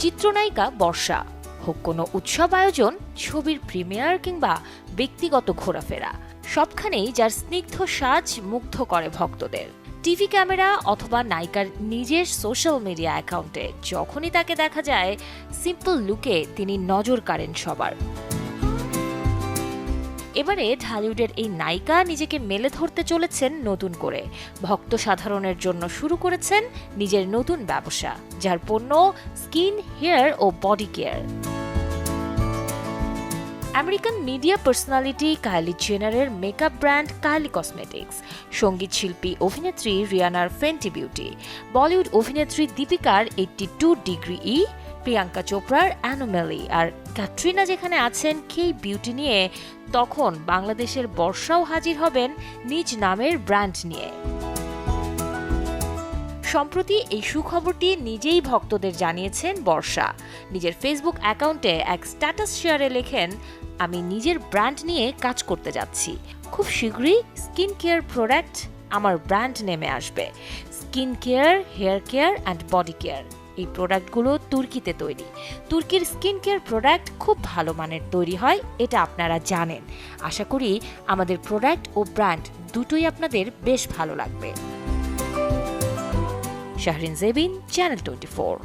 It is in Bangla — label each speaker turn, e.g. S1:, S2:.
S1: চিত্রনায়িকা বর্ষা, হোক কোনো উৎসব আয়োজন, ছবির প্রিমিয়ার কিংবা ব্যক্তিগত ঘোরাফেরা, সবখানেই যার স্নিগ্ধ সাজ মুগ্ধ করে ভক্তদের। টিভি ক্যামেরা অথবা নায়িকার নিজের সোশ্যাল মিডিয়া অ্যাকাউন্টে যখনই তাকে দেখা যায়, সিম্পল লুকে তিনি নজর কাড়েন সবার। এবারে ঢালিউডের এই নায়িকা নিজেকে মেলে ধরতে চলেছেন নতুন করে। ভক্ত সাধারণের জন্য শুরু করেছেন নিজের নতুন ব্যবসা, যার পণ্য স্কিন, হেয়ার ও body care. American media personality Kylie জেনারের মেকআপ ব্র্যান্ড কাইলি কসমেটিক্স, সঙ্গীত শিল্পী অভিনেত্রী রিয়ানার ফেন্টি বিউটি, বলিউড অভিনেত্রী দীপিকার 82 ডিগ্রি ই, প্রিয়াঙ্কা চোপড়ার অ্যানোমেলি, আর ক্যাটরিনা যেখানে আছেন কে বিউটি নিয়ে, তখন বাংলাদেশের বর্ষাও হাজির হবেন নিজ নামের ব্র্যান্ড নিয়ে। সম্প্রতি এই সুখবরটি নিজেই ভক্তদের জানিয়েছেন বর্ষা। নিজের ফেসবুক অ্যাকাউন্টে এক স্ট্যাটাস শেয়ারে লেখেন, আমি নিজের ব্র্যান্ড নিয়ে কাজ করতে যাচ্ছি। খুব শীঘ্রই স্কিন কেয়ার প্রোডাক্ট আমার ব্র্যান্ড নেমে আসবে। Skin care, hair care and body care. এই প্রোডাক্টগুলো তুর্কিতে তৈরি। তুর্কির স্কিন কেয়ার প্রোডাক্ট খুব ভালো মানের তৈরি হয়, এটা আপনারা জানেন। আশা করি আমাদের প্রোডাক্ট ও ব্র্যান্ড দুটোই আপনাদের বেশ ভালো লাগবে। শাহরিন জেবিন, চ্যানেল 24।